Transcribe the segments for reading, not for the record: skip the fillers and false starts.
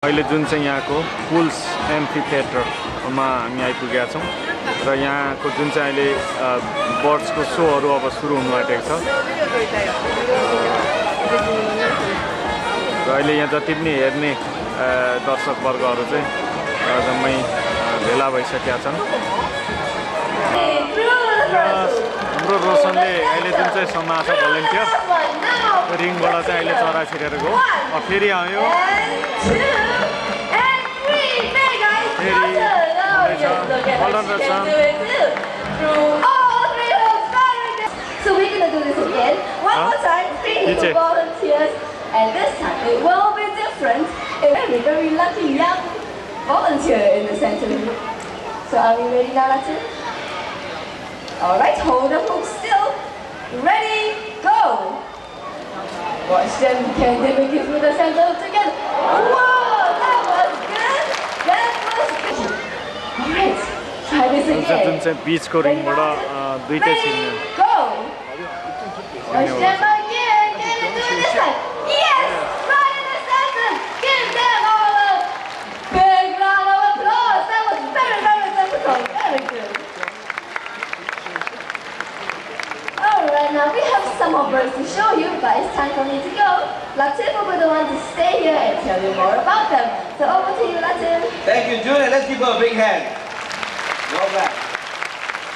अहिले जुन चाहिँ यहाँको पुल्स एम्फी थिएटरमा हामी आइपुगेका छौँ र यहाँको जुन चाहिँ अहिले बर्ड्सको सोहरू अब सुरु हुनु आँटेको छ र अहिले यहाँ जति पनि हेर्ने दर्शकवर्गहरू चाहिँ एकदमै भेला भइसकेका छन्। हाम्रो रोशनले अहिले जुन चाहिँ समाज छ भलिन्टियर रिङबाट चाहिँ अहिले चरा छिरेर गयो, फेरि आयो So we're gonna do this again. One more time, 3 new volunteers, and this time it will be different. A very lucky young volunteer in the center. So are we ready now, Latin? Alright, hold the hook still. Ready, go! Watch them, can they make it through the center together? Whoa, that was good! That was good! Alright, try this again. बीचको रिङबाट दुईटै छिर्ने। Go! Watch them again, can they do it this time? Yes! Right in the center! Give them all a big round of applause! That was very, very difficult, very good. Alright, now we have some more birds to show you, but it's time for me to go. Latif will be the one to stay here and tell you more about them. So over to you, Latif. Thank you, June, and let's give her a big hand. Well done.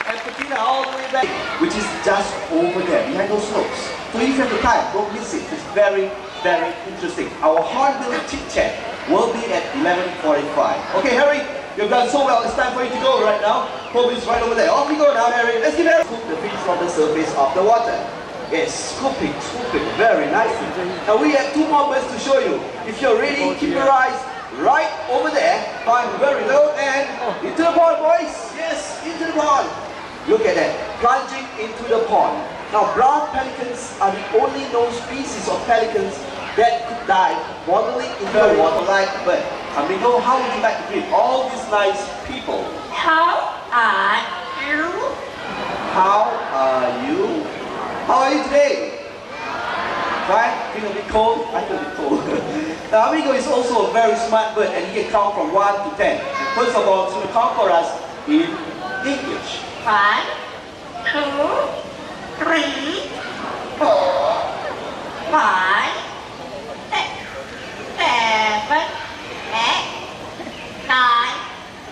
And Patina all the way back, which is just over there, behind those slopes. So if you have the time, go visit. It's very, very interesting. Our hornbill chit-chat will be at 11:45. Okay, Harry, you've done so well. It's time for you to go right now. Hope is right over there. Off you go now, Harry. Let's give Harry. Scoop the fish from the surface of the water. Yes, scooping, very nicely. Now we have 2 more birds to show you. If you're ready, keep your eyes right over there. Climb very low and into the pond, boys. Yes, into the pond. Look at that, plunging into the pond. Now brown pelicans are the only known species of pelicans that could dive modeling into the water like a bird. Amigo, how would you like to greet all these nice people? How are you? How are you? How are you today? Fine? Feel a bit cold? I feel a bit cold. Now Amigo is also a very smart bird and he can count from 1 to 10. And first of all, he's going to count for us in English. 1, 2, 3, 4, 5, 6, 7, 8, 9,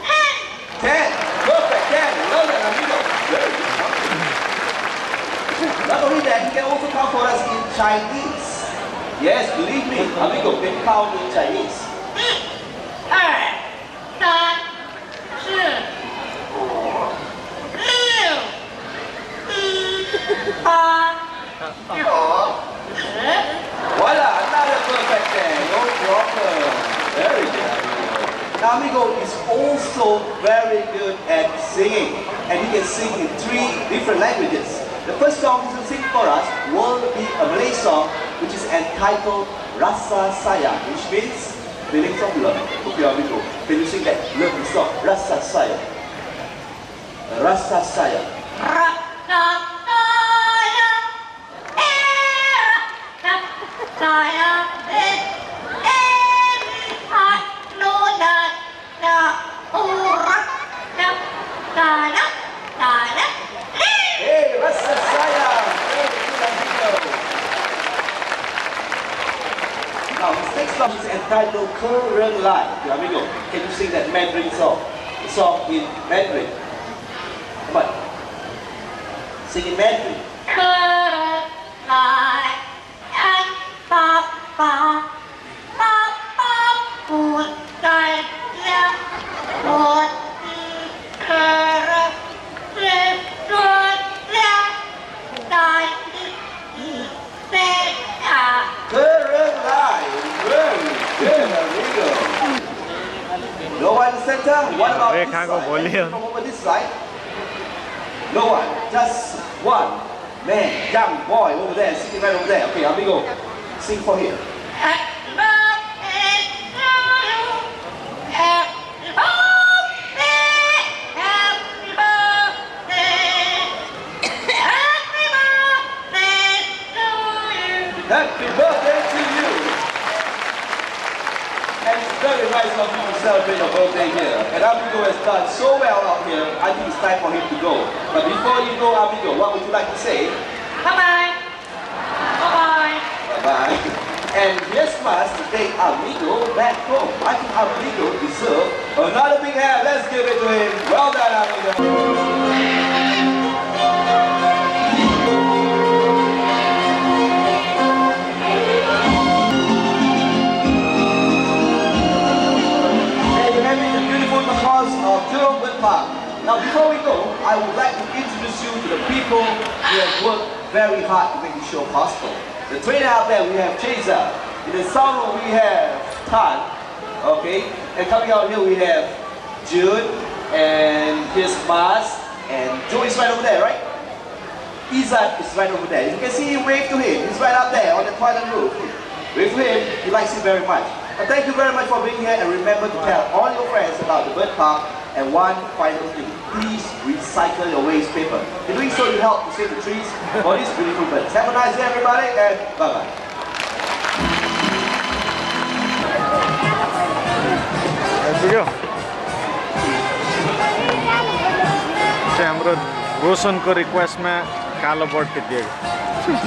10. 10. Perfect. 10. Well done, Amigo. Very good. Not only that, he can also count for us in Chinese. Yes, believe me, Amigo can count in Chinese. 1, 2, 3, 4, 5, 6, 7, Voila, another perfect 10. No problem. Very good, Amigo. Now, Amigo is also very good at singing. And he can sing in 3 different languages. The first song he's going to sing for us will be a Malay song which is entitled Rasa Sayang, which means feelings of love. Okay, Amigo, can you sing that lovely song, Rasa Sayang? Rasa Sayang. Hey, Rasa Sayang! Very good, Amigo. Now, this next song is entitled Current Life. Okay, Amigo, can you sing that Mandarin song? The song in Mandarin. Come on. Sing in Mandarin. Current Life. Very good, Amigo. No one in the center? What about this side? From over this side? No one. Just one man, young boy over there, sitting right over there. Okay, Amigo, sing for him. Happy birthday to you. And it's very guys come to celebrate your birthday here. And Amigo has done so well out here, I think it's time for him to go. But before you go, Amigo, what would you like to say? Bye-bye. Bye-bye. Bye-bye. And here's us to take Amigo back home. I think Amigo deserves another big hand. Let's give it to him. Well done, Amigo. Now before we go, I would like to introduce you to the people who have worked very hard to make the show possible. The trainer out there, we have Chaser. In the sound room, we have Tan. Okay? And coming out here, we have Jude and his Mars. And Joe is right over there, right? Izzat is right over there. You can see him, wave to him. He's right up there on the toilet roof. Wave to him. He likes it very much. And thank you very much for being here, and remember to tell all your friends about the bird park. And one final thing, please recycle your waste paper. In doing so, you help to save the trees for these beautiful birds. Have a nice day, everybody, and bye-bye. Let's go. हाम्रो रोशनको रिक्वेस्टमा कालो bird टिपिएको